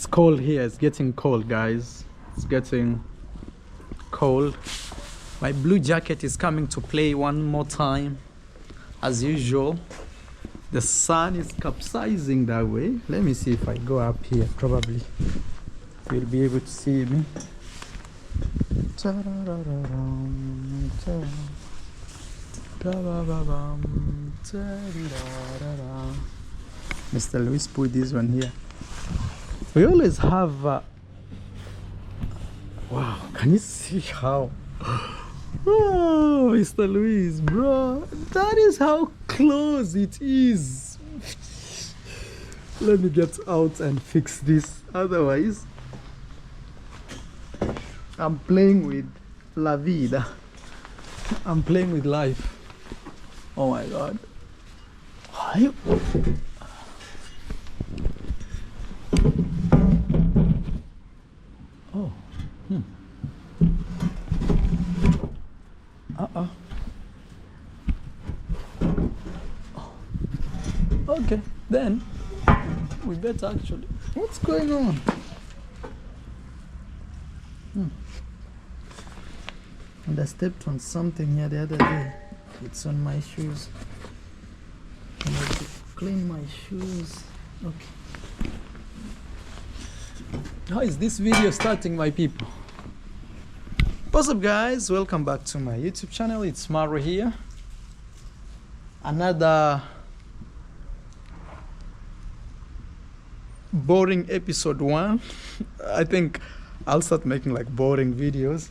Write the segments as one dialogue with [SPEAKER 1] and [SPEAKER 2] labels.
[SPEAKER 1] It's cold here. It's getting cold, guys. It's getting cold. My blue jacket is coming to play one more time, as usual. The sun is capsizing that way. Let me see if I go up here. Probably you'll be able to see me. Mr. Luis put this one here. We always have wow, can you see how oh, Mr. Luis, bro, that is how close it is. Let me get out and fix this, otherwise I'm playing with la vida. I'm playing with life. Oh my god. Oh. Okay, then we better actually. What's going on? And I stepped on something here the other day. It's on my shoes. I need to clean my shoes. Okay. How is this video starting, my people? What's up, guys? Welcome back to my YouTube channel. It's Maro here. Another boring episode 1. I think I'll start making like boring videos,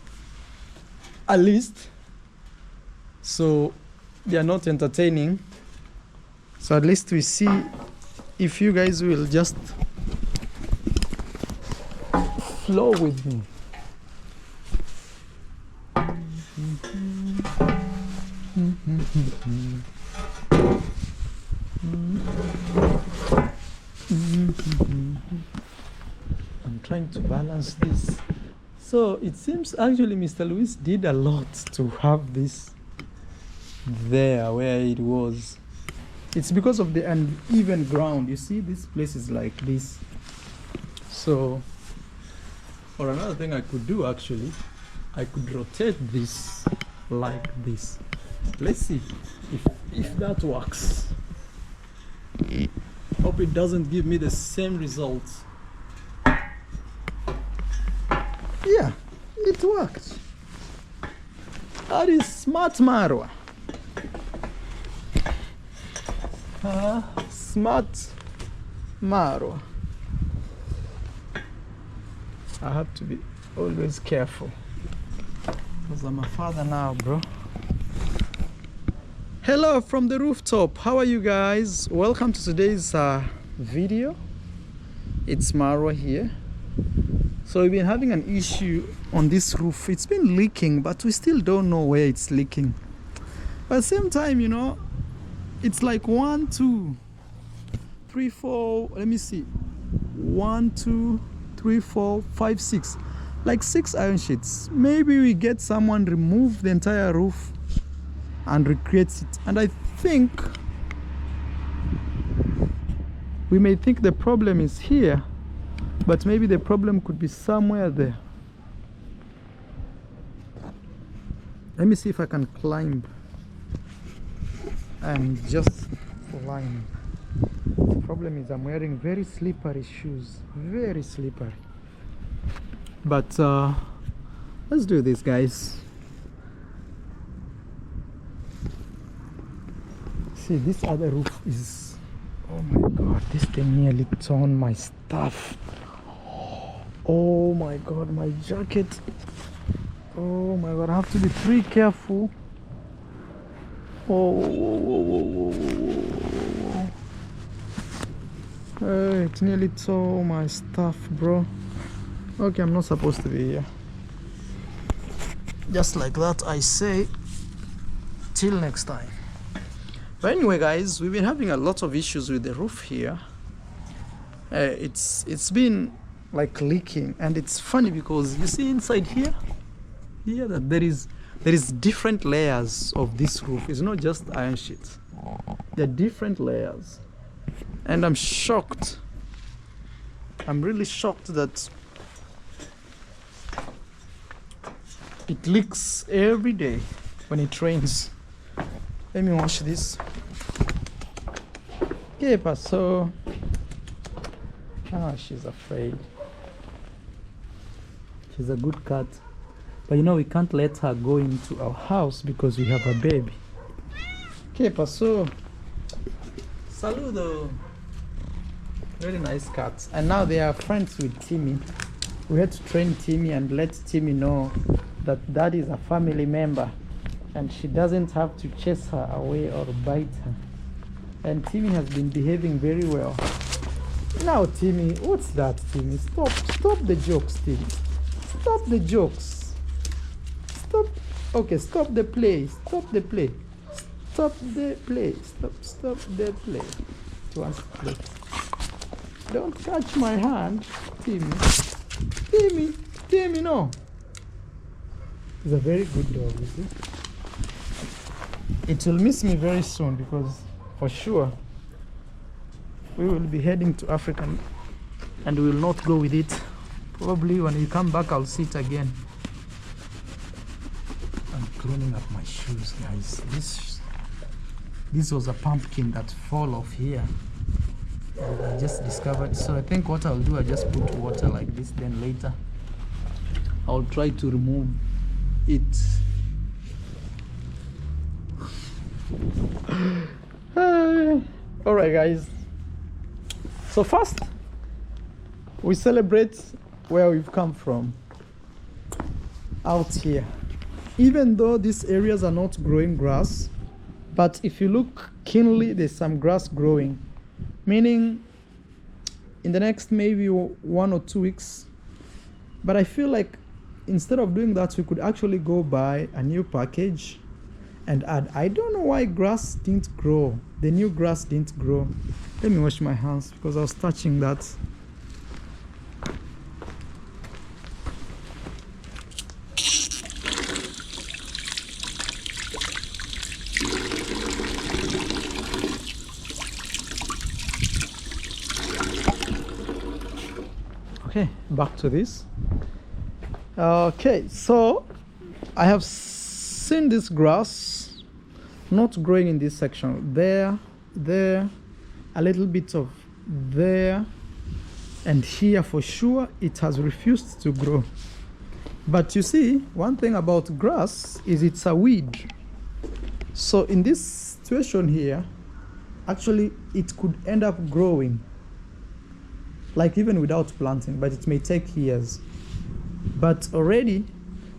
[SPEAKER 1] at least, so they are not entertaining. So at least we see if you guys will just flow with me. I'm trying to balance this. So it seems actually Mr. Luis did a lot to have this there where it was. It's because of the uneven ground. You see, this place is like this. So, or another thing I could do actually, I could rotate this like this. Let's see if that works. Hope it doesn't give me the same results. Yeah, it worked. That is smart, Marwa. Smart Marwa. I have to be always careful because I'm a father now, bro. Hello from the rooftop. How are you guys? Welcome to today's video. It's Marwa here. So we've been having an issue on this roof. It's been leaking, but we still don't know where it's leaking. But at the same time, you know, it's like 1, 2, 3, 4. Let me see. 1, 2, 3, 4, 5, 6. Like 6 iron sheets. Maybe we get someone remove the entire roof and recreates it. And I think we may think the problem is here, but maybe the problem could be somewhere there. Let me see if I can climb and just climb. The problem is I'm wearing very slippery shoes, very slippery. But let's do this, guys. See, this other roof is, oh my god, this thing nearly torn my stuff. Oh my god, my jacket. Oh my god, I have to be pretty careful. Oh, whoa. Hey, it nearly tore my stuff, bro. Okay, I'm not supposed to be here. Just like that, I say. Till next time. But anyway, guys, we've been having a lot of issues with the roof here. It's been like leaking, and it's funny because you see inside here that there is different layers of this roof. It's not just iron sheets. There are different layers, and I'm shocked I'm really shocked that it leaks every day when it rains. Let me wash this. ¿Qué pasó? Ah, she's afraid. She's a good cat. But you know, we can't let her go into our house because we have a baby. ¿Qué pasó? Saludo. Very nice cats. And now they are friends with Timmy. We had to train Timmy and let Timmy know that that is a family member and she doesn't have to chase her away or bite her. And Timmy has been behaving very well. Now Timmy, what's that, Timmy? Stop the jokes, Timmy. Stop the jokes. Stop. Okay, stop the play. Stop the play. Stop the play. Stop the play. He wants to play. Don't catch my hand, Timmy. Timmy, no. He's a very good dog, you see. It will miss me very soon because for sure we will be heading to Africa and we will not go with it. Probably when we come back I'll see it again. I'm cleaning up my shoes, guys. This was a pumpkin that fell off here. I just discovered, so I think what I'll do, I just put water like this, then later I'll try to remove it. All right, guys, so first we celebrate where we've come from out here. Even though these areas are not growing grass, but if you look keenly, there's some grass growing, meaning in the next maybe 1 or 2 weeks. But I feel like instead of doing that, we could actually go buy a new package and add. I don't know why grass didn't grow. The new grass didn't grow. Let me wash my hands because I was touching that. Okay, back to this. Okay, so I have seen this grass not growing in this section. There, a little bit of there, and here for sure it has refused to grow. But you see, one thing about grass is it's a weed. So in this situation here, actually it could end up growing, like even without planting, but it may take years. But already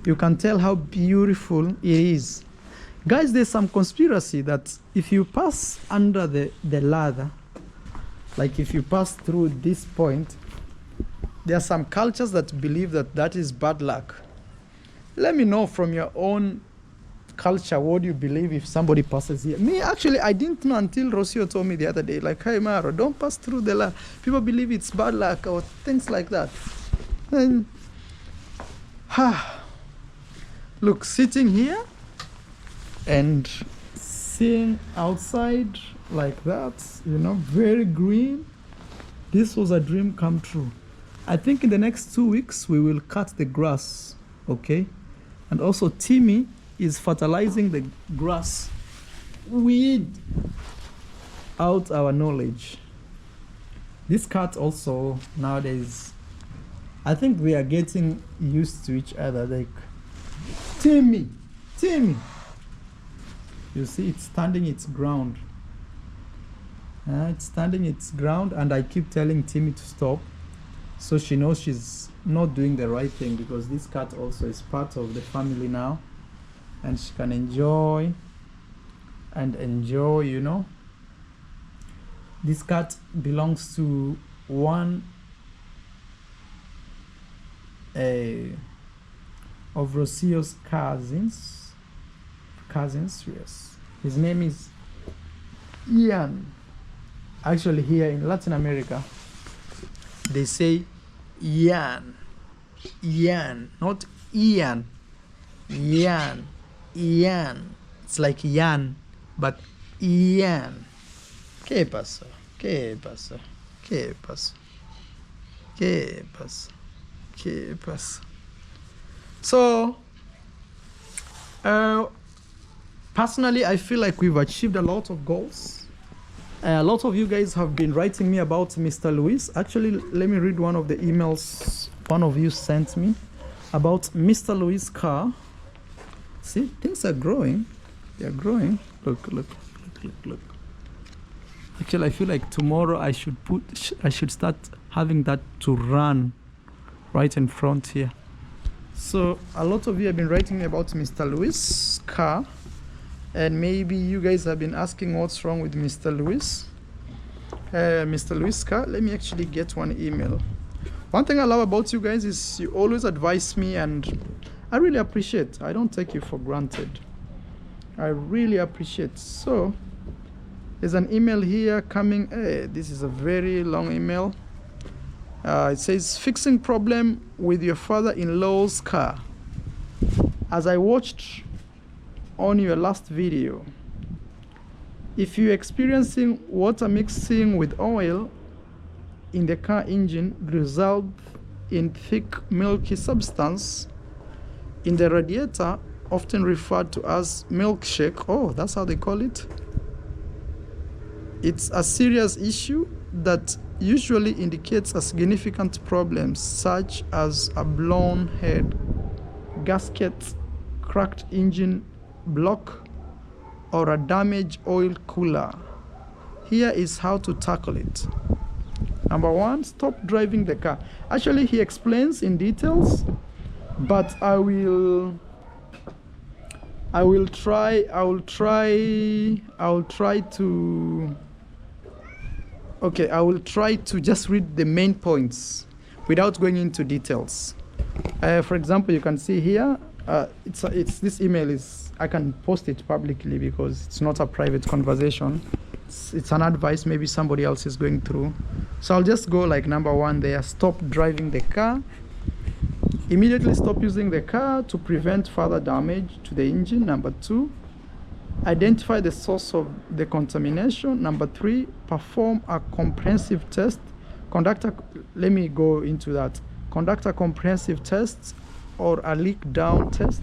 [SPEAKER 1] you can tell how beautiful it is. Guys, there's some conspiracy that if you pass under the ladder, like if you pass through this point, there are some cultures that believe that that is bad luck. Let me know from your own culture, what do you believe if somebody passes here? Me, actually, I didn't know until Rocio told me the other day, like, hey, Maro, don't pass through the ladder. People believe it's bad luck or things like that. And, look, sitting here and seeing outside like that, you know, very green. This was a dream come true. I think in the next 2 weeks, we will cut the grass, okay? And also Timmy is fertilizing the grass weed out our knowledge. This cat also nowadays, I think we are getting used to each other. Like, Timmy, you see it's standing its ground. It's standing its ground, and I keep telling Timmy to stop, so she knows she's not doing the right thing, because this cat also is part of the family now, and she can enjoy, you know. This cat belongs to one of Rocio's cousins, yes. His name is Ian. Actually, here in Latin America, they say Ian, not Ian. Ian. It's like Yan, but Ian. ¿Qué pasó? ¿Qué pasa? ¿Qué pasa? So, personally, I feel like we've achieved a lot of goals. A lot of you guys have been writing me about Mr. Luis. Actually, let me read one of the emails one of you sent me about Mr. Luis' car. See, things are growing. They are growing. Look. Actually, I feel like tomorrow I should start having that to run right in front here. So a lot of you have been writing me about Mr. Luis' car, and maybe you guys have been asking what's wrong with Mr. Luis. Mr. Luis' car. Let me actually get one email. One thing I love about you guys is you always advise me, and I really appreciate. I don't take you for granted. I really appreciate. So there's an email here coming. This is a very long email. It says, fixing problem with your father-in-law's car. As I watched on your last video, if you're experiencing water mixing with oil in the car engine result in thick milky substance in the radiator, often referred to as milkshake. Oh, that's how they call it. It's a serious issue that usually indicates a significant problem such as a blown head, gasket, cracked engine block, or a damaged oil cooler. Here is how to tackle it. Number one, stop driving the car. Actually, he explains in details, but I will try to just read the main points without going into details. For example, you can see here, it's this email is, I can post it publicly because it's not a private conversation. It's an advice maybe somebody else is going through. So I'll just go like number one there, stop driving the car. Immediately stop using the car to prevent further damage to the engine. Number two, identify the source of the contamination. Number three, perform a comprehensive test. Let me go into that. Conduct a comprehensive test or a leak down test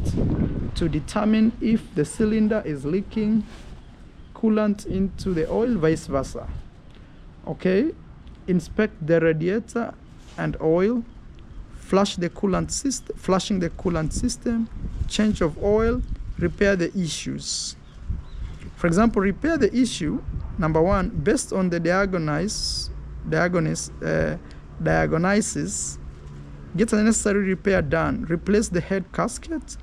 [SPEAKER 1] to determine if the cylinder is leaking coolant into the oil, vice versa. Okay, inspect the radiator and oil, flushing the coolant system, change of oil, repair the issues. For example, repair the issue, number one, based on the diagnosis, get the necessary repair done. Replace the head gasket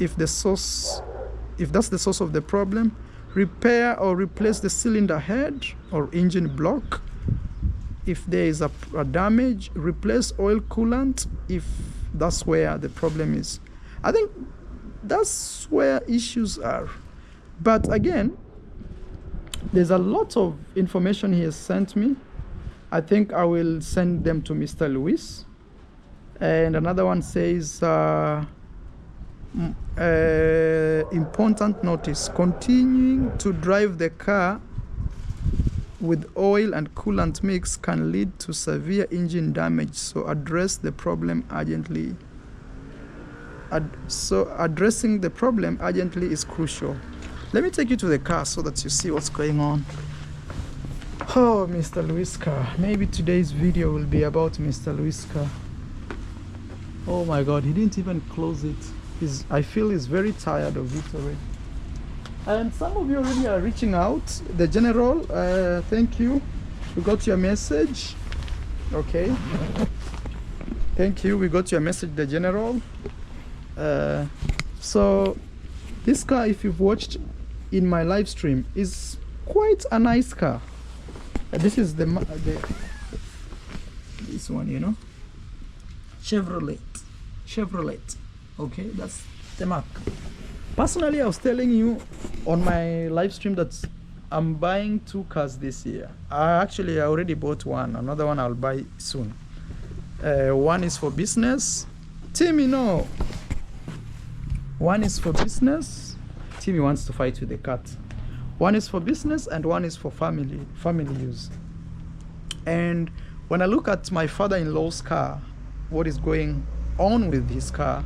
[SPEAKER 1] if that's the source of the problem. Repair or replace the cylinder head or engine block if there is a damage. Replace oil coolant if that's where the problem is. I think that's where issues are. But again, there's a lot of information he has sent me. I think I will send them to Mr. Luis. And another one says, important notice, continuing to drive the car with oil and coolant mix can lead to severe engine damage, so address the problem urgently. Addressing the problem urgently is crucial. Let me take you to the car so that you see what's going on. Oh, Mr. Luis' car. Maybe today's video will be about Mr. Luis' car. Oh my God, he didn't even close it. I feel he's very tired of it already. And some of you already are reaching out. The general, thank you. We got your message. Okay. Thank you. We got your message, the general. So this car, if you've watched in my live stream, is quite a nice car. This is this one, you know, Chevrolet. Okay, that's the mark. Personally, I was telling you on my live stream that I'm buying 2 cars this year. I already bought one. Another one I'll buy soon. One is for business. Timmy, no. One is for business. Timmy wants to fight with the cat. One is for business and one is for family use. And When I look at my father-in-law's car, what is going on with his car,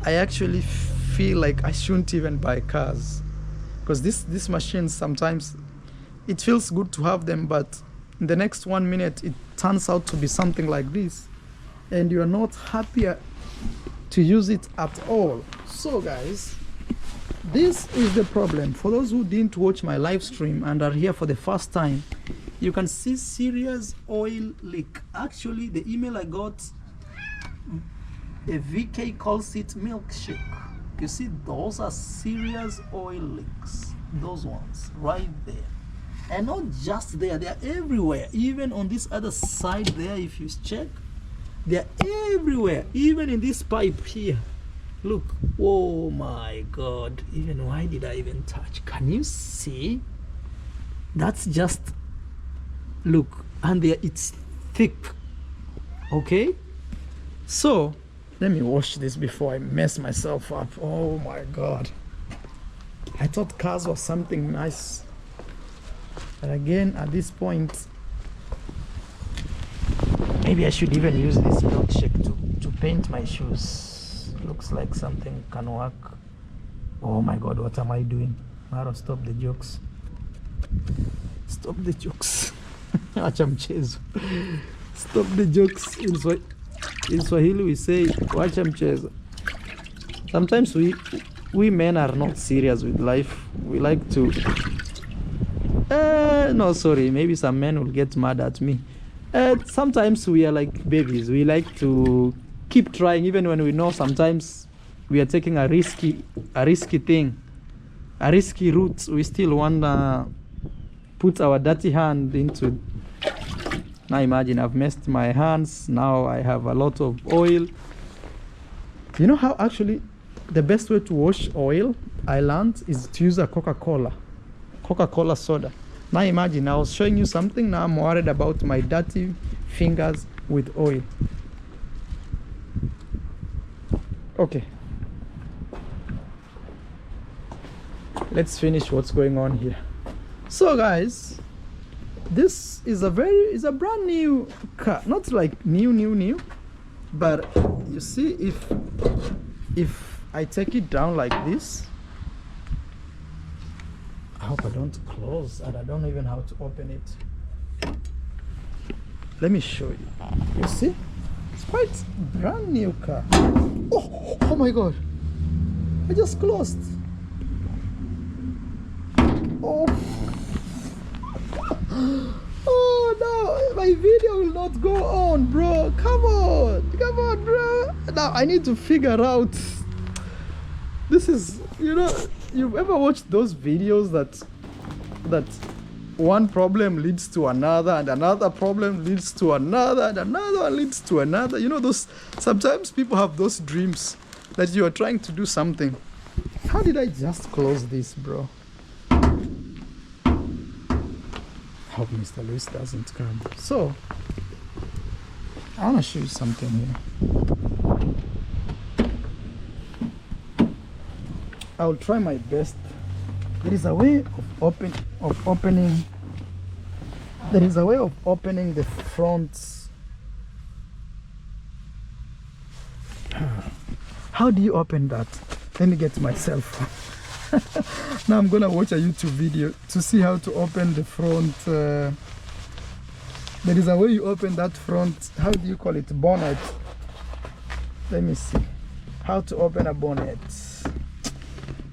[SPEAKER 1] I actually feel like I shouldn't even buy cars, because these machines, sometimes it feels good to have them, but in the next 1 minute it turns out to be something like this, and you're not happy to use it at all. So guys, this is the problem. For those who didn't watch my live stream and are here for the first time, you can see serious oil leak. Actually, the email I got, a VK calls it milkshake. You see, those are serious oil leaks. Those ones right there. And not just there, they are everywhere. Even on this other side there, if you check, they are everywhere. Even in this pipe here. Look. Oh my God. Even why did I even touch? Can you see? That's just, look, and there it's thick. Okay? So let me wash this before I mess myself up. Oh my God. I thought cars was something nice. But again, at this point, maybe I should even use this milkshake to paint my shoes. Looks like something can work. Oh my God, what am I doing? Maro, stop the jokes. Stop the jokes. Acha mchezo. Stop the jokes. In Swahili we say, wacha mchezo. Sometimes we men are not serious with life. We like to... no, sorry. Maybe some men will get mad at me. Sometimes we are like babies. We like to keep trying, even when we know sometimes we are taking a risky thing, a risky route. We still want to put our dirty hand into. Now imagine I've messed my hands. Now I have a lot of oil. You know how actually the best way to wash oil, I learned, is to use a Coca-Cola soda. Now imagine I was showing you something. Now I'm worried about my dirty fingers with oil. Okay, let's finish what's going on here. So guys, this is a brand new car. Not like new, but you see, if I take it down like this, I hope I don't close, and I don't even know how to open it. Let me show you. You see, it's quite brand new car. Oh my God, I just closed. Oh no, my video will not go on, bro. Come on, bro. Now I need to figure out. This is, you've ever watched those videos that one problem leads to another, and another problem leads to another, and another one leads to another. Those, sometimes people have those dreams that you are trying to do something. How did I just close this, bro? Hope Mr. Luis doesn't come. So I want to show you something here. I'll try my best. There is a way of opening. There is a way of opening the front. How do you open that? Let me get myself. Now I'm gonna watch a YouTube video to see how to open the front. There is a way you open that front. How do you call it? Bonnet. Let me see how to open a bonnet.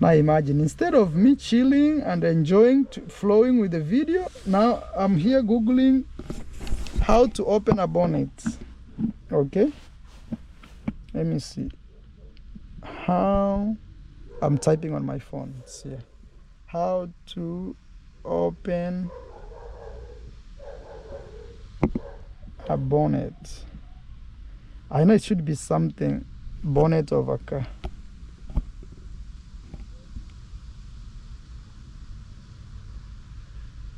[SPEAKER 1] Now imagine, instead of me chilling and enjoying flowing with the video, now I'm here googling how to open a bonnet. Okay, let me see how. I'm typing on my phone. It's here. How to open a bonnet. I know it should be something bonnet of a car.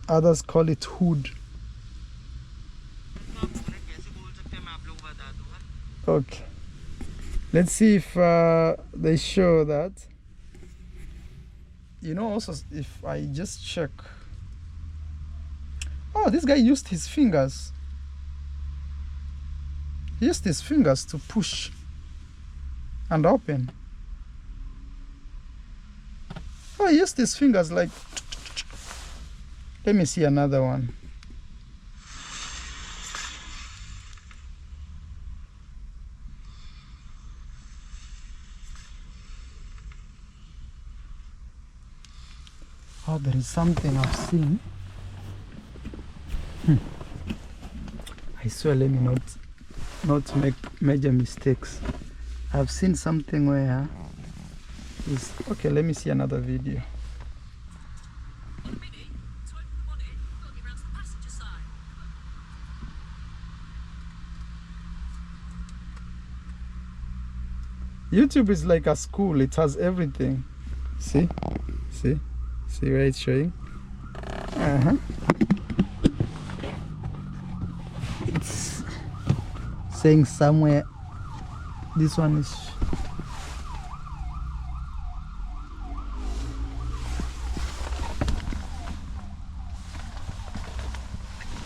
[SPEAKER 1] Others call it hood. Okay. Let's see if they show that. Also, if I just check. Oh, this guy used his fingers. use these fingers to push and open. Oh, use these fingers like. Let me see another one. Oh, there is something I've seen. I swear, let me not make major mistakes. I've seen something where is okay. Let me see another video. YouTube is like a school. It has everything. See where it's showing. It's saying somewhere. This one is.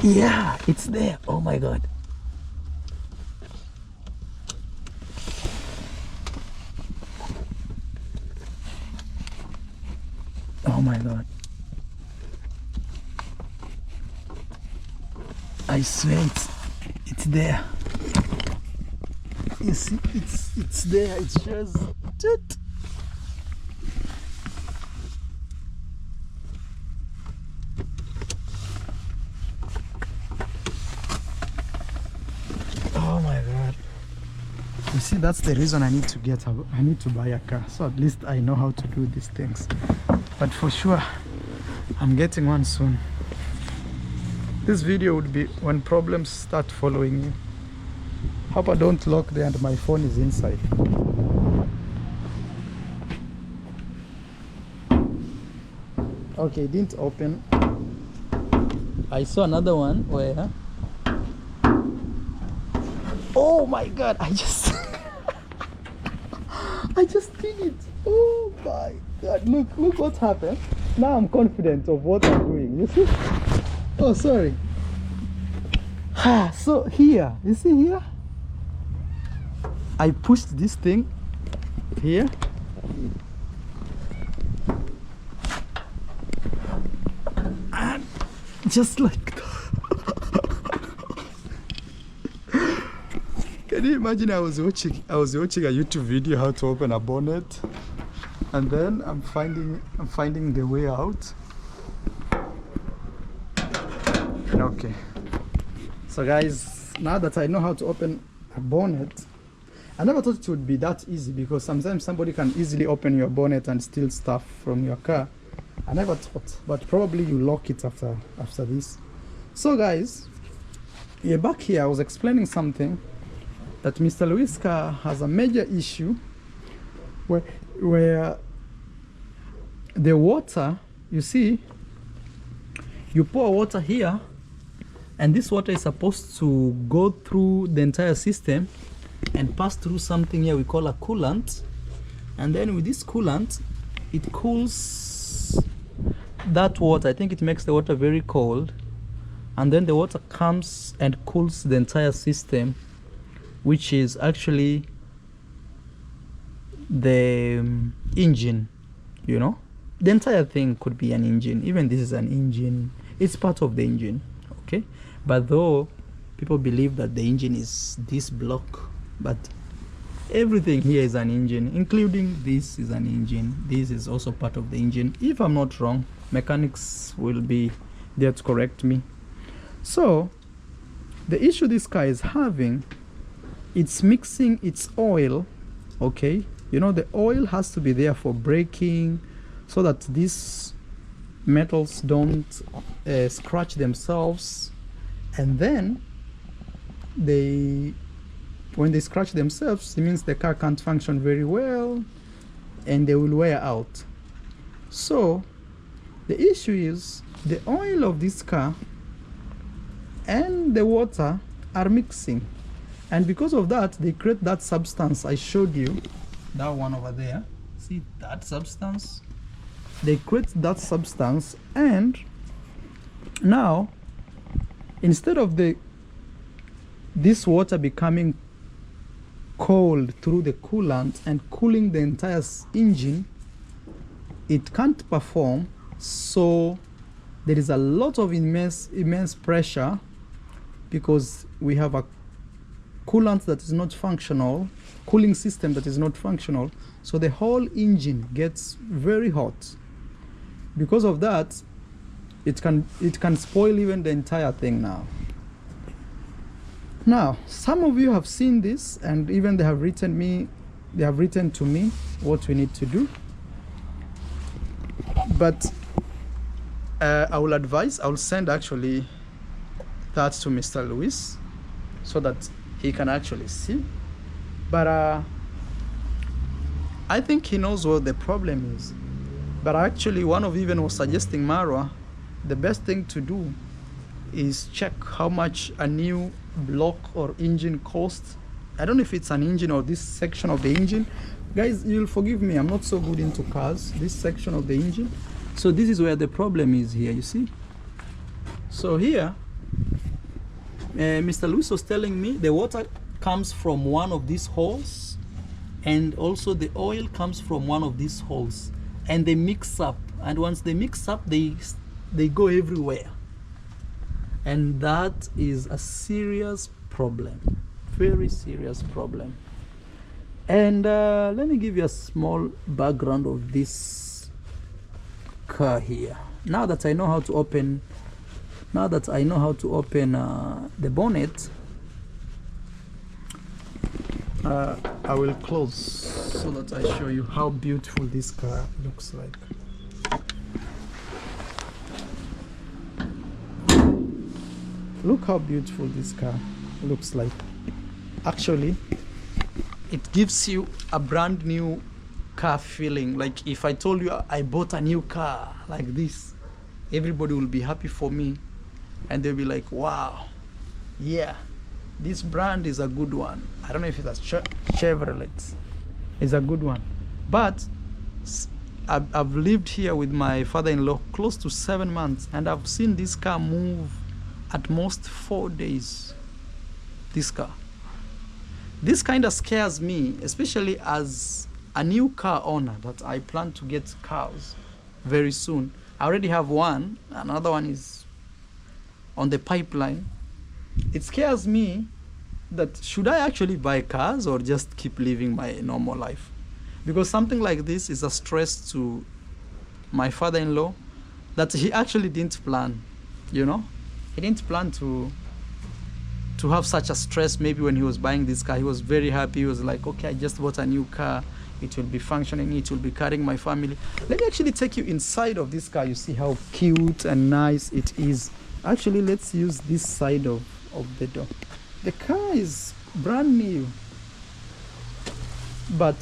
[SPEAKER 1] Yeah, it's there. Oh my God. Oh my God. I swear it's there. You see, it's there. It shows it. Oh my God. You see, that's the reason I need to buy a car. So at least I know how to do these things. But for sure, I'm getting one soon. This video would be when problems start following you. Hope I don't lock there and my phone is inside. Okay, it didn't open. I saw another one where. Oh my God! I just did it. Oh my God! Look what happened. Now I'm confident of what I'm doing. You see? Oh, sorry. So here, you see here? I pushed this thing here. And just like that. Can you imagine I was watching a YouTube video how to open a bonnet, and then I'm finding the way out. Okay. So guys, now that I know how to open a bonnet, I never thought it would be that easy, because sometimes somebody can easily open your bonnet and steal stuff from your car. I never thought, but probably you lock it after this. So guys, yeah, back here I was explaining something that Mr. Luis' car has a major issue where the water, you see, you pour water here, and this water is supposed to go through the entire system and pass through something here we call a coolant, and then with this coolant it cools that water. I think it makes the water very cold, and then the water comes and cools the entire system, which is actually the engine. You know, the entire thing could be an engine. Even this is an engine. It's part of the engine. Okay, but though people believe that the engine is this block, but everything here is an engine, including this is an engine. This is also part of the engine. If I'm not wrong, mechanics will be there to correct me. So the issue this car is having, it's mixing its oil. Okay, you know, the oil has to be there for braking, so that these metals don't scratch themselves, and then when they scratch themselves, it means the car can't function very well and they will wear out. So the issue is the oil of this car and the water are mixing, and because of that they create that substance I showed you, that one over there. See that substance? They create that substance, and now instead of this water becoming cold through the coolant and cooling the entire engine, it can't perform. So there is a lot of immense pressure because we have a coolant that is not functional, cooling system that is not functional. So the whole engine gets very hot. Because of that, it can spoil even the entire thing now. Now, some of you have seen this, and even they have written to me what we need to do. But I will send actually that to Mr. Luis so that he can actually see. But I think he knows what the problem is. But actually, one of even was suggesting Marwa, the best thing to do is check how much a new block or engine costs. I don't know if it's an engine or this section of the engine. Guys, you'll forgive me, I'm not so good into cars, this section of the engine. So this is where the problem is here, you see. So here, Mr. Luis was telling me the water comes from one of these holes, and also the oil comes from one of these holes, and they mix up, and once they mix up, they go everywhere, and that is a serious problem, very serious problem. And let me give you a small background of this car here. Now that I know how to open the bonnet, I will close so that I show you how beautiful this car looks like. Look how beautiful this car looks like. Actually, it gives you a brand new car feeling. Like if I told you I bought a new car like this, everybody will be happy for me, and they'll be like, wow, yeah, this brand is a good one. I don't know if it's a Chevrolet. It's a good one. But I've lived here with my father-in-law close to 7 months, and I've seen this car move at most 4 days. This car. This kind of scares me, especially as a new car owner that I plan to get cars very soon. I already have one, another one is on the pipeline. It scares me that should I actually buy cars or just keep living my normal life? Because something like this is a stress to my father-in-law that he actually didn't plan, you know? He didn't plan to have such a stress. Maybe when he was buying this car, he was very happy. He was like, okay, I just bought a new car. It will be functioning. It will be carrying my family. Let me actually take you inside of this car. You see how cute and nice it is. Actually, let's use this side of the door. The car is brand new, but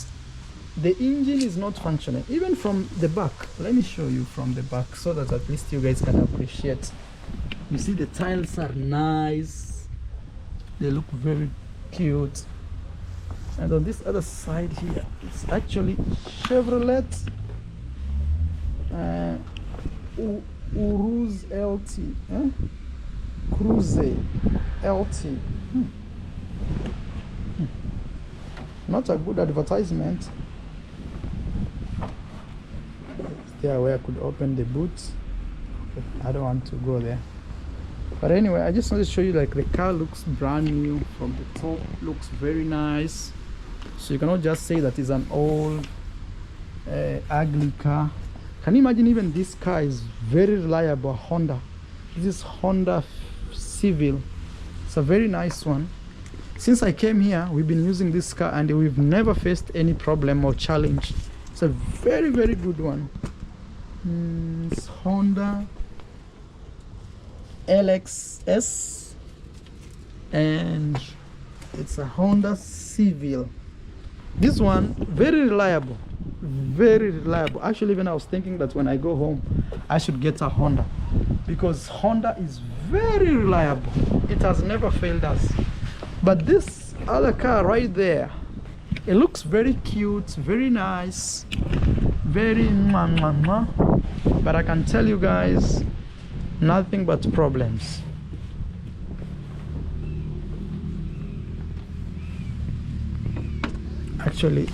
[SPEAKER 1] the engine is not functioning. Even from the back, let me show you from the back so that at least you guys can appreciate. You see the tiles are nice. They look very cute. And on this other side here, it's actually Chevrolet Urus LT, Cruze LT. Not a good advertisement. There where I could open the boot. I don't want to go there. But anyway, I just want to show you, like, the car looks brand new from the top. Looks very nice. So you cannot just say that it's an old ugly car. Can you imagine? Even this car is very reliable. Honda. This is Honda Civil. It's a very nice one. Since I came here, we've been using this car and we've never faced any problem or challenge. It's a very, very good one. It's Honda LXS, and it's a Honda Civil. This one, very reliable, very reliable. Actually, even I was thinking that when I go home, I should get a Honda, because Honda is very reliable. It has never failed us. But this other car right there, it looks very cute, very nice, very but I can tell you guys, nothing but problems. Actually,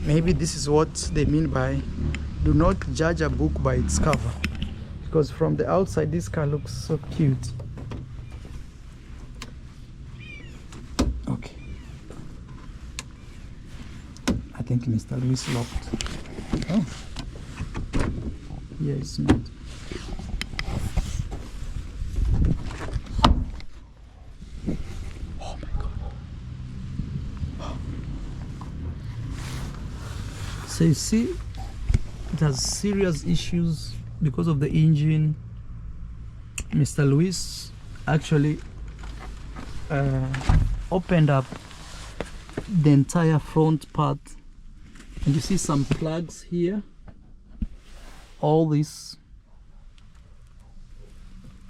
[SPEAKER 1] maybe this is what they mean by do not judge a book by its cover, because from the outside this car looks so cute. Okay, I think Mr. Luis locked. Oh, yeah, it's not. Oh my god. So you see, it has serious issues because of the engine. Mr. Luis actually opened up the entire front part, and you see some plugs here. All this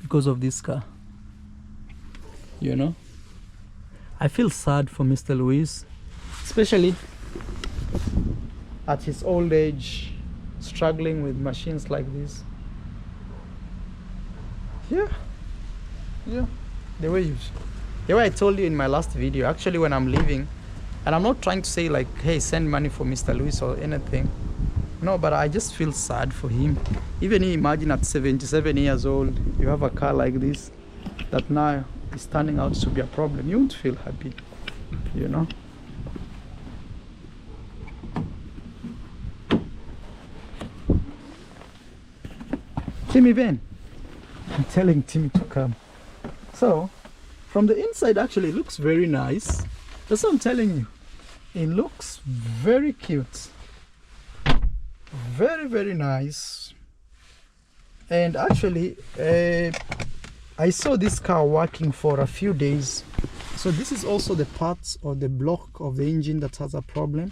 [SPEAKER 1] because of this car, you know. I feel sad for Mr. Luis, especially at his old age, struggling with machines like this. Yeah, the way I told you in my last video, actually when I'm leaving, and I'm not trying to say like, hey, send money for Mr. Luis or anything, no, but I just feel sad for him. Even you imagine at 77 years old, you have a car like this that now is turning out to be a problem. You won't feel happy, you know. Timmy Ben, I'm telling Timmy to come. So from the inside actually it looks very nice. That's what I'm telling you. It looks very cute, very, very nice. And actually I saw this car working for a few days. So this is also the parts or the block of the engine that has a problem.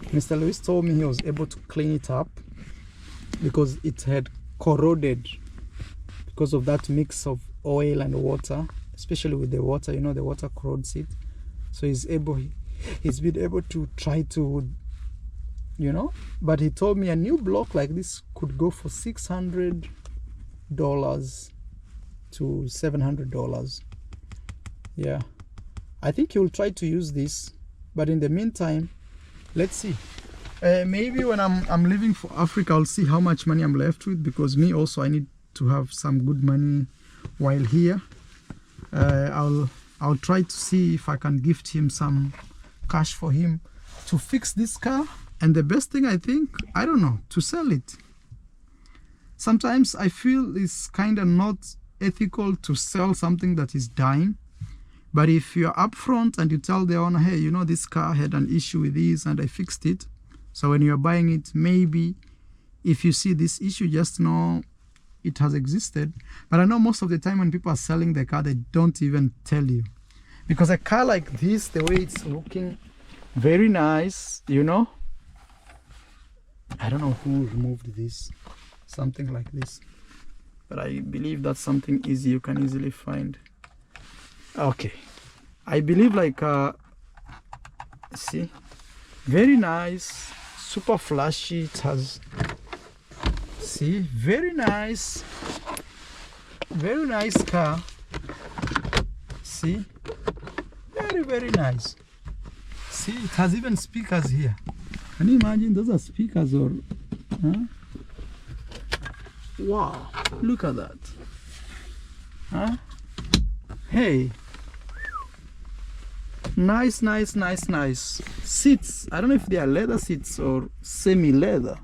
[SPEAKER 1] Mr. Luis told me he was able to clean it up because it had corroded because of that mix of oil and water, especially with the water, you know, the water corrodes it. So he's been able to try to, you know, but he told me a new block like this could go for $600 to $700. Yeah, I think he will try to use this, but in the meantime, let's see. Maybe when I'm leaving for Africa, I'll see how much money I'm left with, because me also I need to have some good money while here. I'll try to see if I can gift him some cash for him to fix this car. And the best thing, I think, I don't know, to sell it. Sometimes I feel it's kind of not ethical to sell something that is dying. But if you're upfront and you tell the owner, hey, you know, this car had an issue with this and I fixed it. So when you're buying it, maybe if you see this issue, just know it has existed. But I know most of the time when people are selling the car, they don't even tell you. Because a car like this, the way it's looking, very nice, you know. I don't know who removed this, something like this. But I believe that's something easy, you can easily find. Okay, I believe like, see, very nice, super flashy. It has, see, very nice car. See, very, very nice. See, it has even speakers here. Can you imagine? Those are speakers or, huh? Wow, look at that. Huh? Hey, nice seats. I don't know if they are leather seats or semi-leather.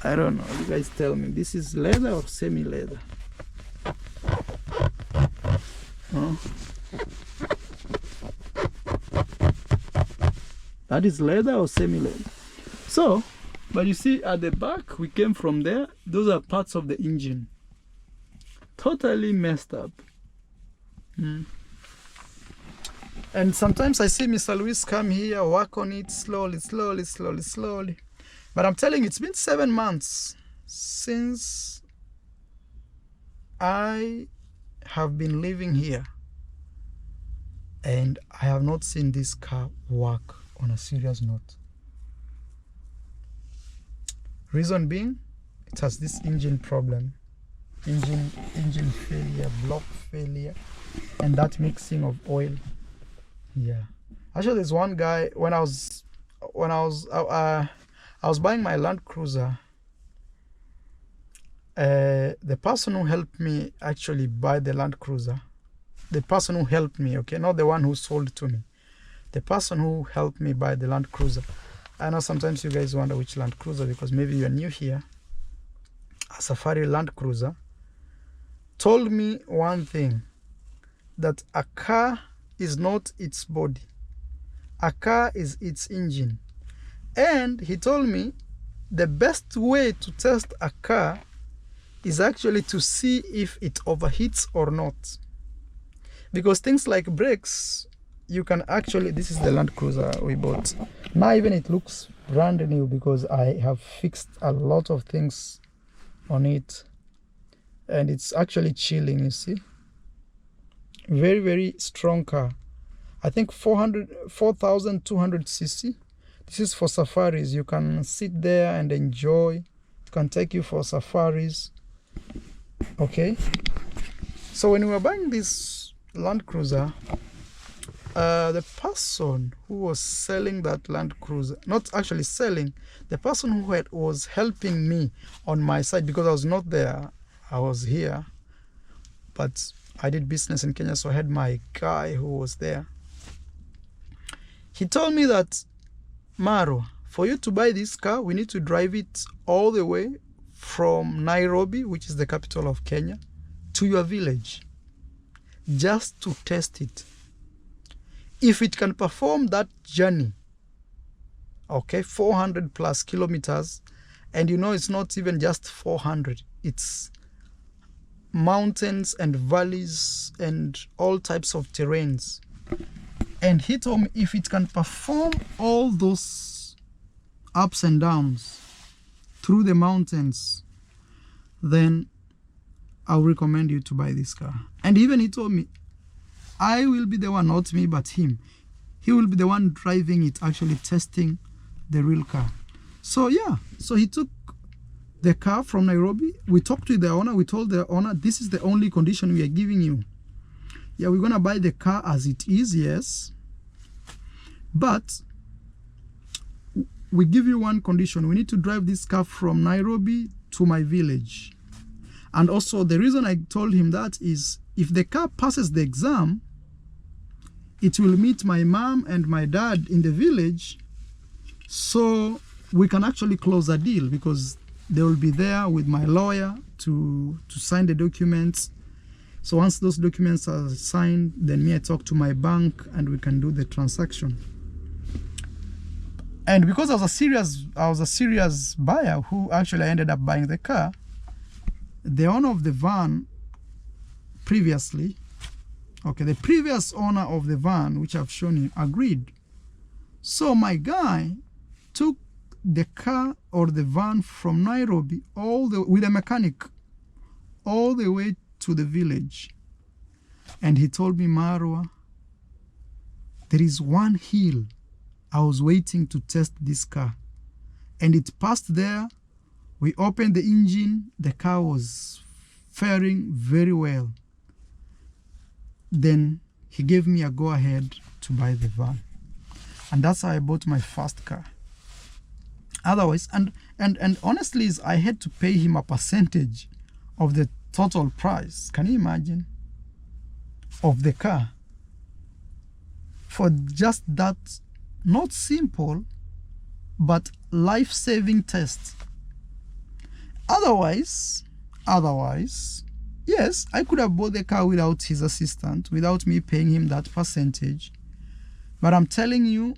[SPEAKER 1] I don't know, you guys tell me, this is leather or semi-leather? Huh? That is leather or semi-leather? So, but you see at the back, we came from there, those are parts of the engine. Totally messed up. And sometimes I see Mr. Luis come here, work on it slowly. But I'm telling you, it's been 7 months since I have been living here. And I have not seen this car work on a serious note. Reason being, it has this engine problem. Engine failure, block failure, and that mixing of oil. Yeah, Actually, there's one guy when I was buying my Land Cruiser. The person who helped me actually buy the Land Cruiser, the person who helped me, okay, not the one who sold to me, the person who helped me buy the Land Cruiser. I know sometimes you guys wonder which Land Cruiser, because maybe you're new here. A Safari Land Cruiser told me one thing, that a car is not its body, a car is its engine. And he told me the best way to test a car is actually to see if it overheats or not, because things like brakes, you can actually, this is the Land Cruiser we bought now, even it looks brand new because I have fixed a lot of things on it, and it's actually chilling, you see. Very, very strong car. I think 4,200 cc. This is for safaris. You can sit there and enjoy. It can take you for safaris. Okay, so when we were buying this Land Cruiser, the person who was selling that Land Cruiser, not actually selling, the person who was helping me on my side, because I was not there, I was here, but I did business in Kenya, so I had my guy who was there. He told me that, Maro, for you to buy this car, we need to drive it all the way from Nairobi, which is the capital of Kenya, to your village, just to test it. If it can perform that journey, okay, 400 plus kilometers, and you know it's not even just 400, it's mountains and valleys and all types of terrains. And he told me if it can perform all those ups and downs through the mountains, then I'll recommend you to buy this car. And even he told me, I will be the one, not me, but him. He will be the one driving it, actually testing the real car. So yeah, so he took the car from Nairobi. We talked to the owner. We told the owner, this is the only condition we are giving you. Yeah, we're going to buy the car as it is, yes. But we give you one condition. We need to drive this car from Nairobi to my village. And also the reason I told him that is, if the car passes the exam, it will meet my mom and my dad in the village, so we can actually close a deal, because they will be there with my lawyer to sign the documents. So once those documents are signed, then me, I talk to my bank and we can do the transaction. And because I was a serious buyer who actually ended up buying the car, the owner of the van previously, okay, the previous owner of the van, which I've shown you, agreed. So my guy took the car or the van from Nairobi with a mechanic all the way to the village. And he told me, Marwa, there is one hill I was waiting to test this car, and it passed there. We opened the engine, the car was faring very well. Then he gave me a go-ahead to buy the van, and that's how I bought my first car. Otherwise, and honestly, I had to pay him a percentage of the total price. Can you imagine? Of the car, for just that, not simple, but life-saving test. Otherwise, yes, I could have bought the car without his assistant, without me paying him that percentage. But I'm telling you,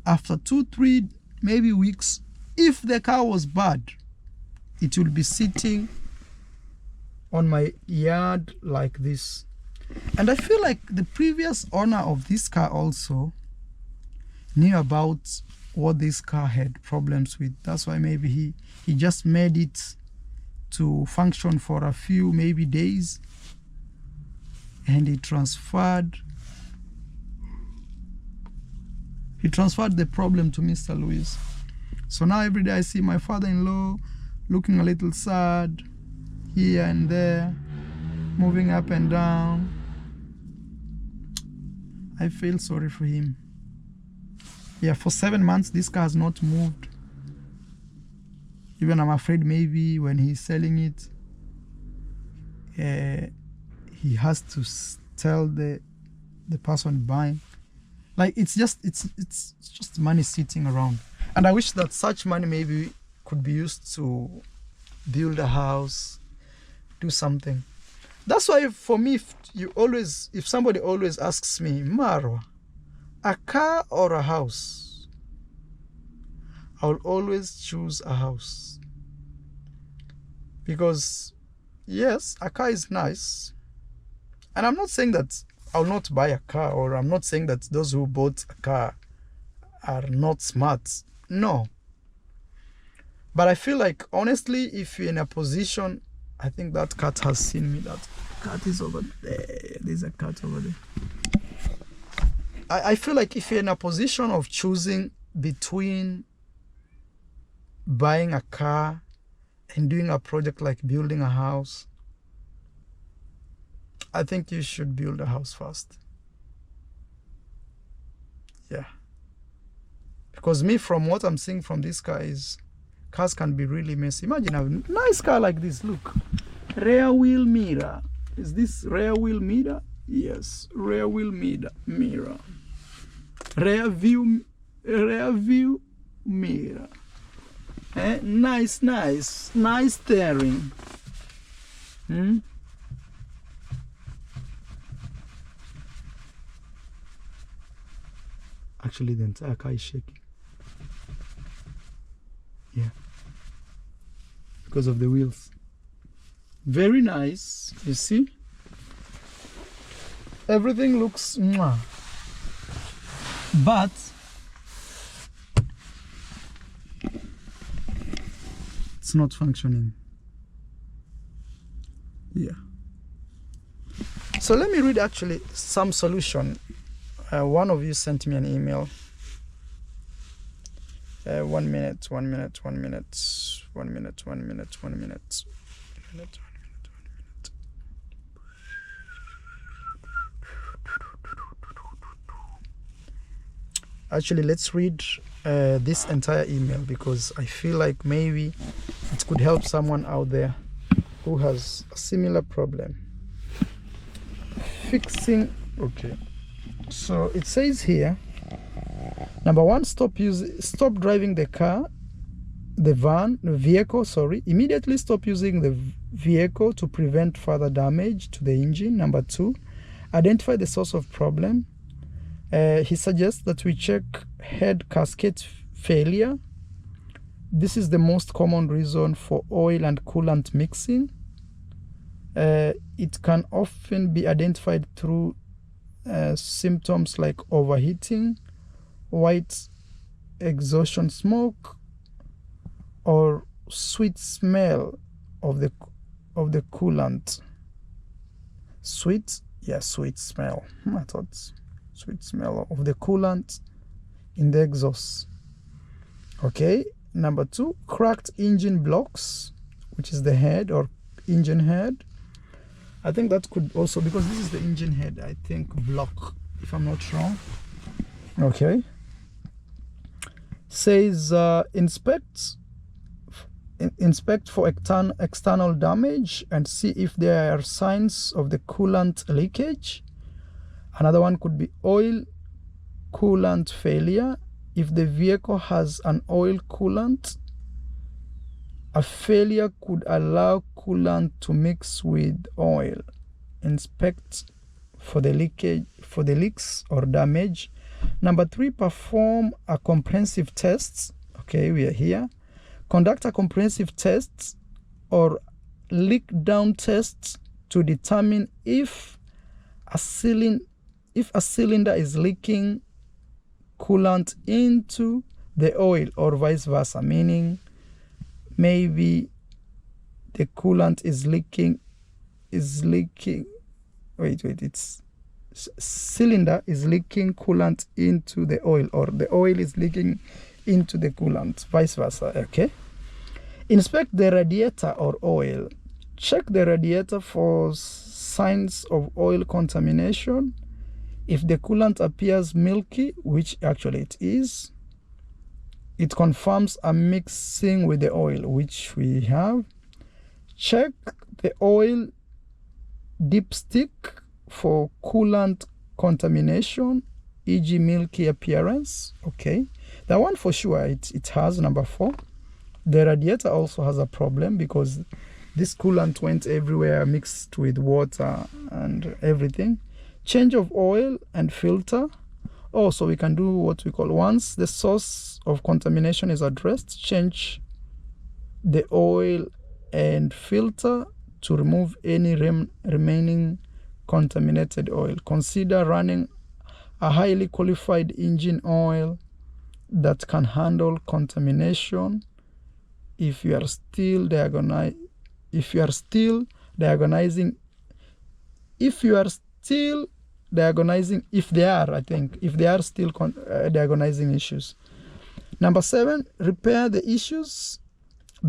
[SPEAKER 1] after 2-3 maybe weeks, if the car was bad, it will be sitting on my yard like this. And I feel like the previous owner of this car also knew about what this car had problems with. That's why maybe he just made it to function for a few maybe days, and he transferred the problem to Mr. Luis. So now every day I see my father-in-law looking a little sad here and there, moving up and down. I feel sorry for him. Yeah, for 7 months this car has not moved. Even I'm afraid maybe when he's selling it, he has to tell the person buying, like it's just money sitting around. And I wish that such money maybe could be used to build a house, do something. That's why for me, if somebody always asks me, Marwa, a car or a house, I'll always choose a house. Because yes, a car is nice, and I'm not saying that I'll not buy a car, or I'm not saying that those who bought a car are not smart. No. But I feel like, honestly, if you're in a position, I think that cat has seen me. That cat is over there. There's a cat over there. I feel like if you're in a position of choosing between buying a car and doing a project like building a house, I think you should build a house first. Yeah. Because me, from what I'm seeing from this car, is cars can be really messy. Imagine a nice car like this. Look, rear wheel mirror. Is this rear wheel mirror? Yes, rear wheel mirror. Rear view mirror. Nice steering. Actually, the entire car is shaking. Yeah, because of the wheels. Very nice. You see, everything looks mwah. But it's not functioning. Yeah. So let me read actually some solution. One of you sent me an email. 1 minute. Actually, let's read this entire email, because I feel like maybe it could help someone out there who has a similar problem. Fixing. Okay. So it says here, number 1, stop driving the vehicle. Immediately stop using the vehicle to prevent further damage to the engine. Number 2, identify the source of problem. He suggests that we check head gasket failure. This is the most common reason for oil and coolant mixing. It can often be identified through symptoms like overheating, white exhaustion smoke, or sweet smell of the coolant. Sweet smell. I thought sweet smell of the coolant in the exhaust. Okay. Number 2, cracked engine blocks, which is the head or engine head. I think that could also, because this is the engine head, I think, block, if I'm not wrong. Okay. Says inspect for external damage and see if there are signs of the coolant leakage. Another one could be oil coolant failure. If the vehicle has an oil coolant, a failure could allow coolant to mix with oil. Inspect for the leaks or damage. Number 3, perform a comprehensive test. Okay, we are here. Conduct a comprehensive test or leak down test to determine if a cylinder is leaking coolant into the oil or vice versa, meaning maybe the coolant is leaking it's cylinder is leaking coolant into the oil, or the oil is leaking into the coolant, vice versa. Okay. Inspect the radiator or oil. Check the radiator for signs of oil contamination. If the coolant appears milky, which actually it is, it confirms a mixing with the oil, which we have. Check the oil dipstick for coolant contamination, e.g. milky appearance. Okay, that one for sure it has. Number 4, the radiator also has a problem because this coolant went everywhere, mixed with water and everything. Change of oil and filter. So we can do what we call, once the source of contamination is addressed, change the oil and filter to remove any remaining contaminated oil. Consider running a highly qualified engine oil that can handle contamination. If you are still diagnosing, if they are still diagnosing issues. Number 7, repair the issues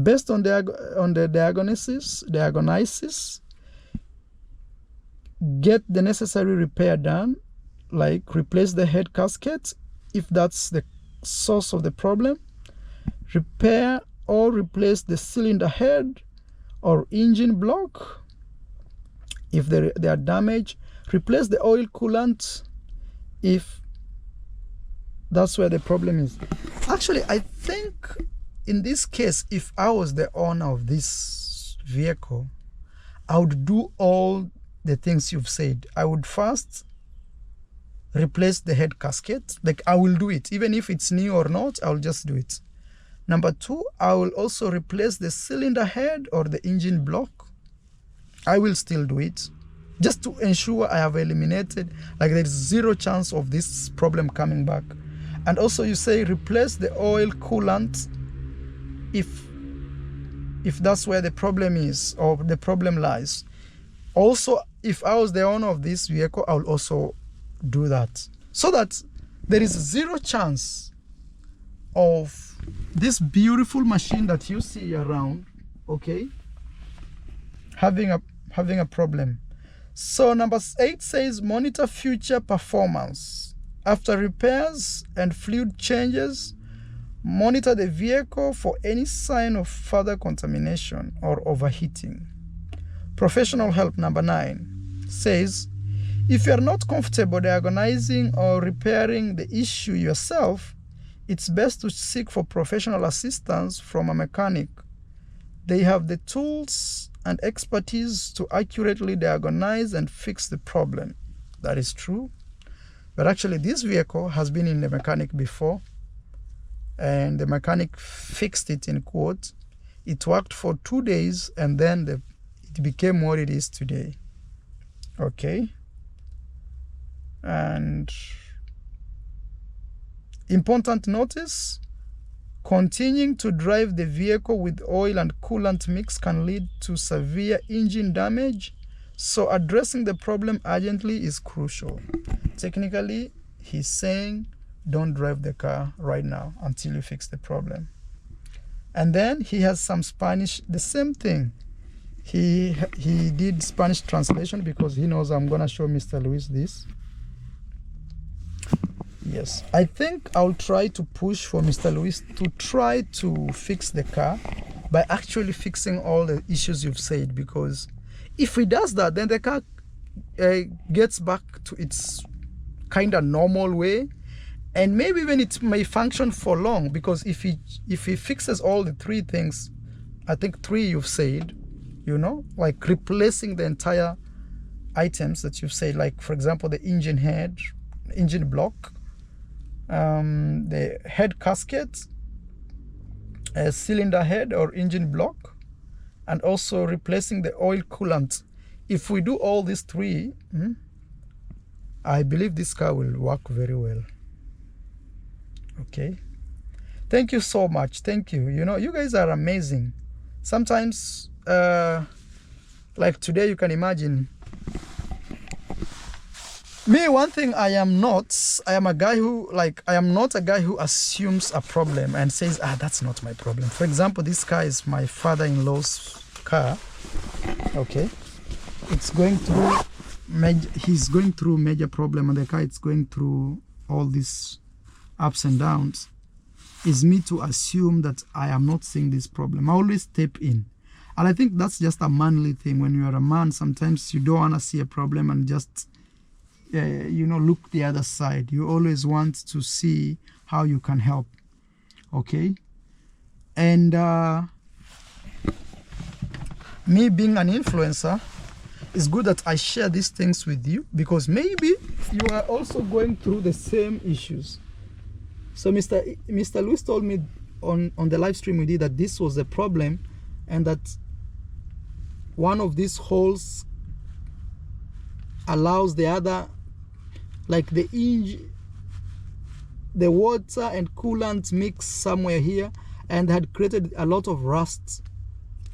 [SPEAKER 1] based on the diagnosis. Get the necessary repair done, like replace the head gasket if that's the source of the problem. Repair or replace the cylinder head or engine block if they are damaged. Replace the oil coolant if that's where the problem is. Actually, I think in this case, if I was the owner of this vehicle, I would do all the things you've said. I would first replace the head gasket. Like, I will do it. Even if it's new or not, I'll just do it. Number 2, I will also replace the cylinder head or the engine block. I will still do it, just to ensure I have eliminated, like there is 0 chance of this problem coming back. And also you say replace the oil coolant if that's where the problem is or the problem lies. Also, if I was the owner of this vehicle, I will also do that, so that there is 0 chance of this beautiful machine that you see around, okay, having a problem. So number 8 says monitor future performance. After repairs and fluid changes, monitor the vehicle for any sign of further contamination or overheating. Professional help, number 9, says if you are not comfortable diagnosing or repairing the issue yourself, it's best to seek for professional assistance from a mechanic. They have the tools and expertise to accurately diagnose and fix the problem. That is true. But actually, this vehicle has been in the mechanic before, and the mechanic fixed it, in quote. It worked for 2 days, and then it became what it is today. Okay. And important notice, continuing to drive the vehicle with oil and coolant mix can lead to severe engine damage, so addressing the problem urgently is crucial. Technically, he's saying don't drive the car right now until you fix the problem. And then he has some Spanish, the same thing. He did Spanish translation because he knows I'm gonna show Mr. Luis this. Yes, I think I'll try to push for Mr. Luis to try to fix the car by actually fixing all the issues you've said, because if he does that, then the car gets back to its kind of normal way, and maybe even it may function for long, because if he fixes all the 3 things, I think 3 you've said, you know, like replacing the entire items that you've said, like for example the engine head, engine block, the head gasket, a cylinder head or engine block, and also replacing the oil coolant. If we do all these 3, I believe this car will work very well. Okay, thank you so much. Thank you. You know, you guys are amazing. Sometimes like today, you can imagine me, one thing I am not a guy who, like, I am not a guy who assumes a problem and says, that's not my problem. For example, this car is my father-in-law's car. Okay, it's going through he's going through major problem and the car is going through all these ups and downs, is me to assume that I am not seeing this problem. I always step in. And I think that's just a manly thing. When you are a man, sometimes you don't want to see a problem and just, look the other side. You always want to see how you can help. Okay? And me being an influencer, it's good that I share these things with you because maybe you are also going through the same issues. So Mr. Luis told me on the live stream we did that this was a problem and that one of these holes allows the other, like the water and coolant mix somewhere here, and had created a lot of rust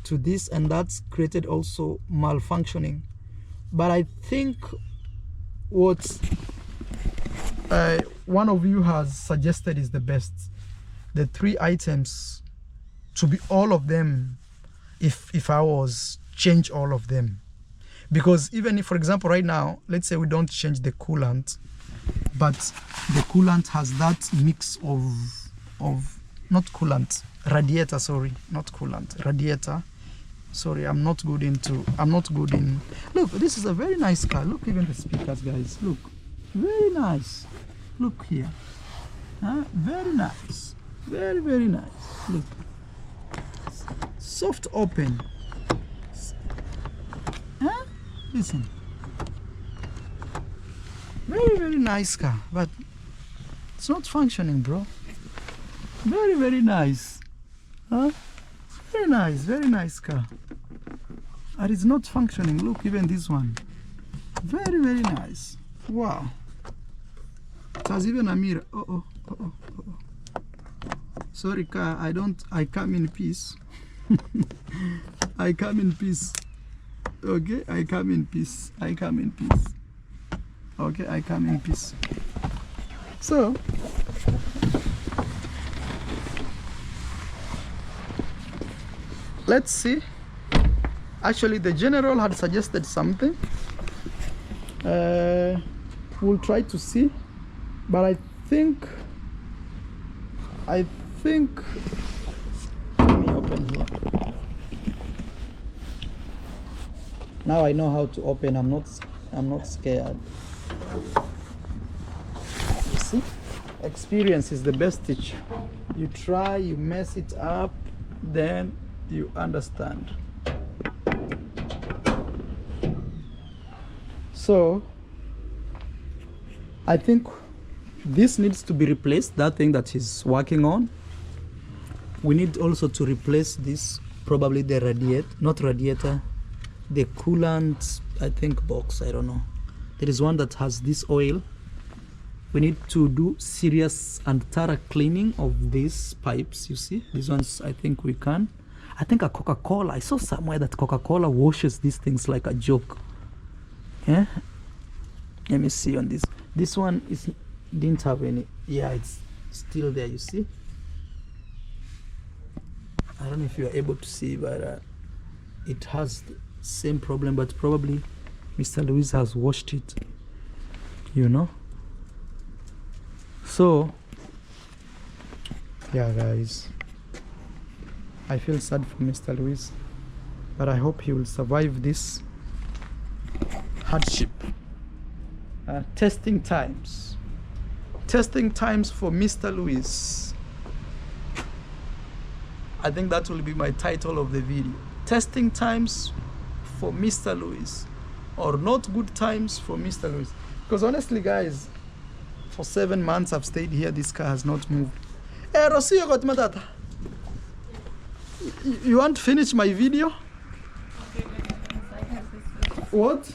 [SPEAKER 1] to this, and that's created also malfunctioning. But I think what one of you has suggested is the best. The 3 items to be all of them, if I was change all of them. Because even if, for example, right now, let's say we don't change the coolant, but the coolant has that mix of not coolant, radiator, sorry, not coolant, radiator. Sorry, I'm not good in, look, this is a very nice car. Look, even the speakers, guys, look, very nice. Look here, very nice, very, very nice. Look, soft open. Listen, very, very nice car, but it's not functioning, bro. Very, very nice, very nice car, and it's not functioning. Look, even this one, very, very nice. Wow, it has even a mirror. Sorry, car, I come in peace. I come in peace. Okay, I come in peace. Okay, I come in peace. So let's see. Actually, the general had suggested something. We'll try to see, but I think let me open here. Now I know how to open. I'm not scared. You see, experience is the best teacher. You try, you mess it up, then you understand. So I think this needs to be replaced, that thing that he's working on. We need also to replace this, probably the the coolant, I think, box, I don't know. There is one that has this oil. We need to do serious and thorough cleaning of these pipes. You see, these ones, I think we can. I think a Coca-Cola, I saw somewhere that Coca-Cola washes these things like a joke. Yeah, let me see on this. This one didn't have any. Yeah, it's still there, you see. I don't know if you are able to see, but it has the same problem, but probably Mr. Luis has washed it, you know. So yeah, guys, I feel sad for Mr. Luis, but I hope he will survive this hardship. Testing times for Mr. Luis. I think that will be my title of the video. Testing times for Mr. Luis, or not good times for Mr. Luis. Because honestly, guys, for 7 months I've stayed here, this car has not moved. Hey, Rocio got matata. You want to finish my video?
[SPEAKER 2] Okay, inside.
[SPEAKER 1] What?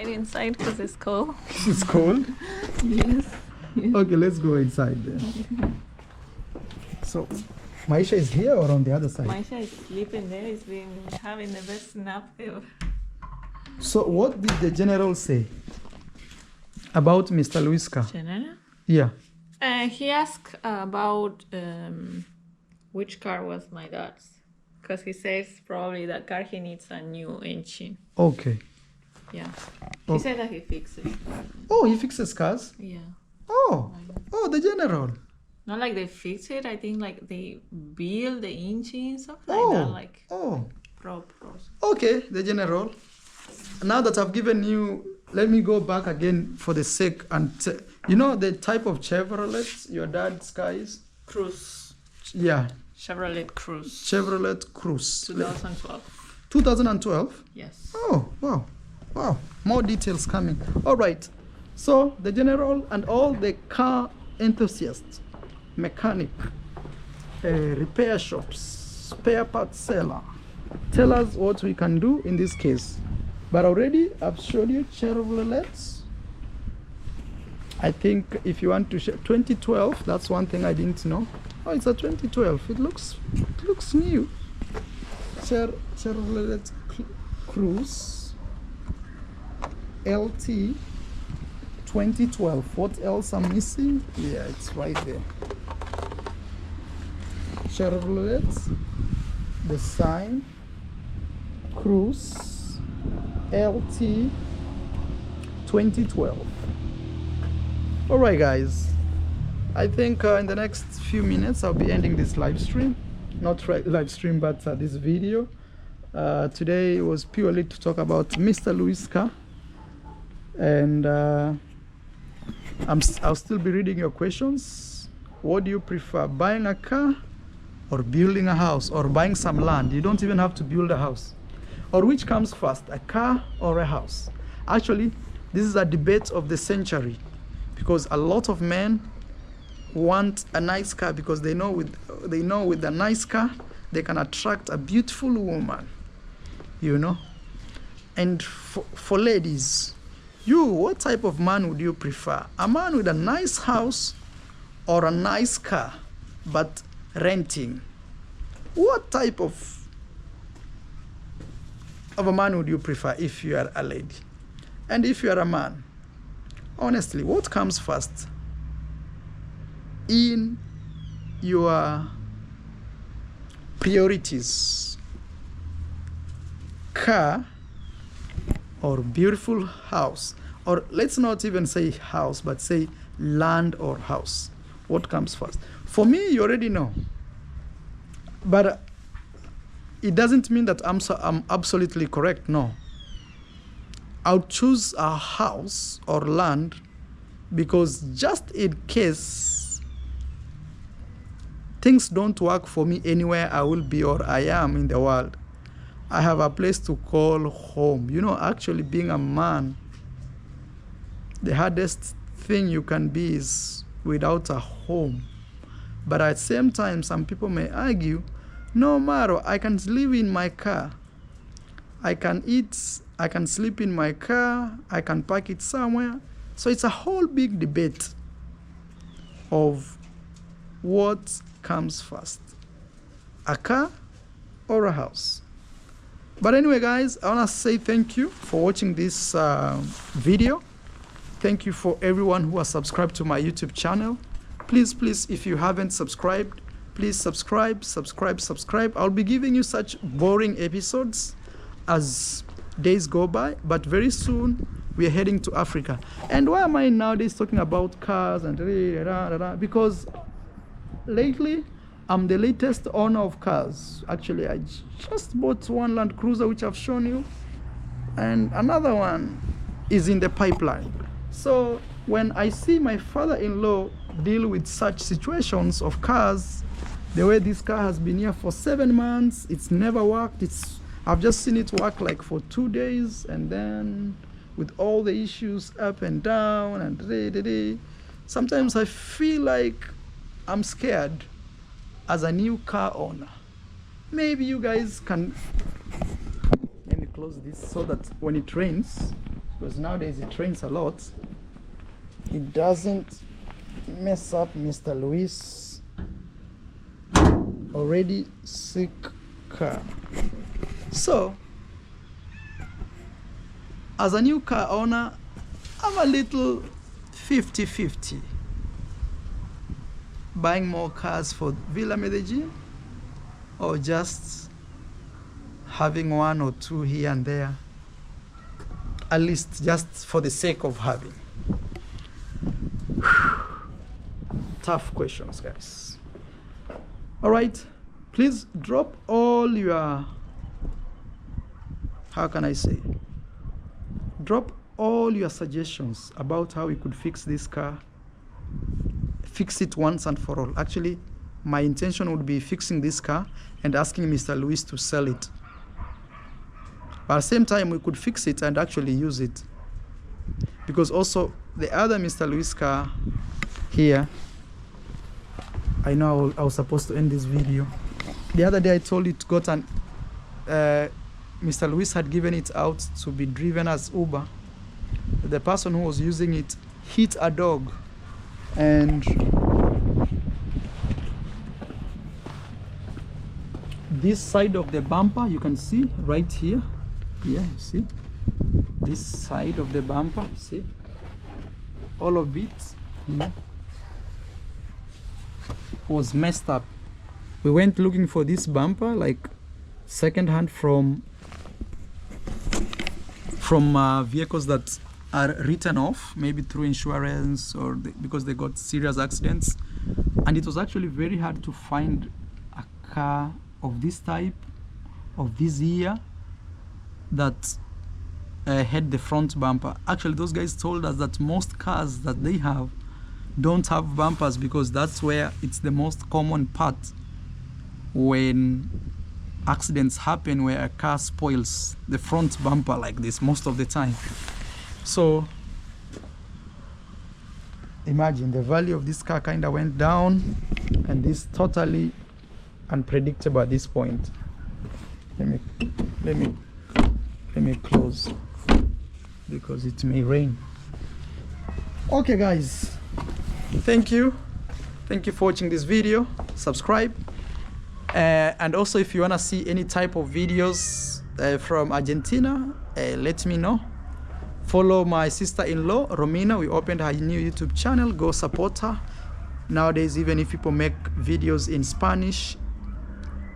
[SPEAKER 2] Inside, because it's cold.
[SPEAKER 1] It's cold?
[SPEAKER 2] Yes.
[SPEAKER 1] Okay, let's go inside then. So, Maisha is here or on the other side?
[SPEAKER 2] Maisha is sleeping there. He's been having the best nap ever.
[SPEAKER 1] So, what did the general say about Mr. Luis' car?
[SPEAKER 2] General?
[SPEAKER 1] Yeah.
[SPEAKER 2] He asked about which car was my dad's. Because he says probably that car he needs a new engine.
[SPEAKER 1] Okay.
[SPEAKER 2] Yeah.
[SPEAKER 1] Oh.
[SPEAKER 2] He said that he fixed it.
[SPEAKER 1] Oh, he fixes cars?
[SPEAKER 2] Yeah.
[SPEAKER 1] Oh, the general.
[SPEAKER 2] Not like they fix it. I think like they build the engine, stuff like that. Like pros.
[SPEAKER 1] Okay, the general. Now that I've given you, let me go back again for the sake and you know the type of Chevrolet your dad's car is?
[SPEAKER 2] Cruise.
[SPEAKER 1] Yeah.
[SPEAKER 2] Chevrolet Cruise.
[SPEAKER 1] Chevrolet Cruise.
[SPEAKER 2] 2012.
[SPEAKER 1] 2012?
[SPEAKER 2] Yes.
[SPEAKER 1] Oh, wow. More details coming. All right. So the general and all the car enthusiasts, mechanic, repair shops, spare parts seller, tell us what we can do in this case. But already I've showed you Chevrolets. I think if you want to show 2012, that's one thing I didn't know. Oh, it's a 2012. It looks new. Chevrolet Cruise LT 2012. What else I'm missing? Yeah, it's right there. Chevrolet, the sign, Cruise LT 2012. All right, guys. I think in the next few minutes I'll be ending this live stream. Not live stream, but this video. Today was purely to talk about Mr. Luis' car, and I'll still be reading your questions. What do you prefer, buying a car or building a house or buying some land? You don't even have to build a house. Or which comes first, a car or a house? Actually, this is a debate of the century, because a lot of men want a nice car because they know with a nice car they can attract a beautiful woman, you know. And for ladies, what type of man would you prefer? A man with a nice house or a nice car but renting? What type of a man would you prefer if you are a lady? And if you are a man, honestly, what comes first in your priorities? Car or beautiful house? Or let's not even say house, but say land or house. What comes first? For me, you already know. But it doesn't mean that I'm absolutely correct, no. I'll choose a house or land because just in case things don't work for me anywhere I will be or I am in the world, I have a place to call home. You know, actually being a man, the hardest thing you can be is without a home. But at the same time, some people may argue, no matter, I can live in my car. I can eat, I can sleep in my car, I can park it somewhere. So it's a whole big debate of what comes first, a car or a house. But anyway, guys, I want to say thank you for watching this video. Thank you for everyone who has subscribed to my YouTube channel. Please, if you haven't subscribed, please subscribe. I'll be giving you such boring episodes as days go by, but very soon we are heading to Africa. And why am I nowadays talking about cars and because lately I'm the latest owner of cars. Actually, I just bought one Land Cruiser, which I've shown you, and another one is in the pipeline. So when I see my father-in-law deal with such situations of cars, the way this car has been here for 7 months, it's never worked. I've just seen it work like for 2 days, and then with all the issues up and down and sometimes I feel like I'm scared as a new car owner. Maybe you guys can, let me close this so that when it rains, because nowadays it rains a lot, it doesn't mess up Mr. Luis already sick car. So as a new car owner, I'm a little 50-50. Buying more cars for Villa Medellin or just having one or two here and there. a list just for the sake of having. Tough questions, guys. All right, please drop all your, how can I say, drop all your suggestions about how we could fix this car, fix it once and for all. Actually, my intention would be fixing this car and asking Mr. Luis to sell it. But at the same time, we could fix it and actually use it. Because also, the other Mr. Luis car here, I know I was supposed to end this video. The other day I told it got an, Mr. Luis had given it out to be driven as Uber. The person who was using it hit a dog, and this side of the bumper, you can see right here. Yeah, you see this side of the bumper, see all of it was messed up. We went looking for this bumper like second hand from vehicles that are written off, maybe through insurance or because they got serious accidents, and it was actually very hard to find a car of this type, of this year, that had the front bumper. Actually, those guys told us that most cars that they have don't have bumpers because that's where it's the most common part when accidents happen, where a car spoils the front bumper like this most of the time. So imagine the value of this car kind of went down, and this totally unpredictable at this point. Let me close because it may rain. Okay guys, thank you for watching this video. Subscribe, and also if you want to see any type of videos from Argentina, let me know. Follow my sister-in-law Romina. We opened her new YouTube channel. Go support her. Nowadays, even if people make videos in Spanish,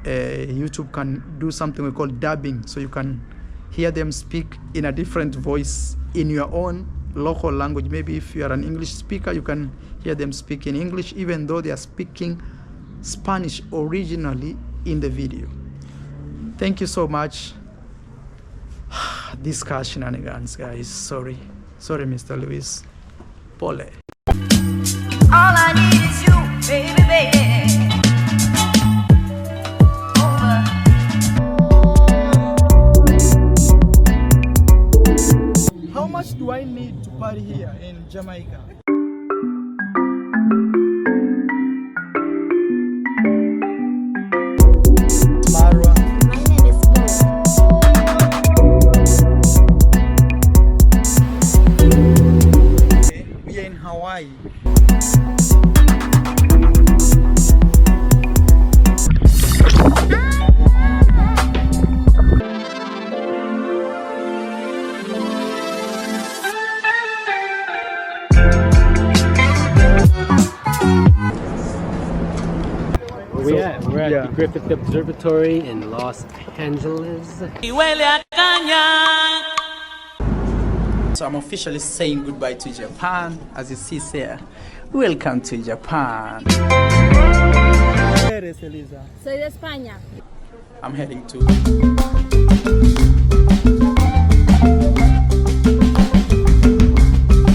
[SPEAKER 1] YouTube can do something we call dubbing, so you can hear them speak in a different voice in your own local language. Maybe if you are an English speaker, you can hear them speak in English even though they are speaking Spanish originally in the video. Thank you so much. These car shenanigans, guys. Sorry Mr. Luis. Pole.
[SPEAKER 3] All I need is you, baby, baby.
[SPEAKER 1] How much do I need to party here in Jamaica? Marwa.
[SPEAKER 3] My name is
[SPEAKER 1] We are in Hawaii.
[SPEAKER 4] We're at the Griffith Observatory in Los Angeles.
[SPEAKER 1] So I'm officially saying goodbye to Japan. As you see here, welcome to Japan.
[SPEAKER 5] Soy de España.
[SPEAKER 1] I'm heading to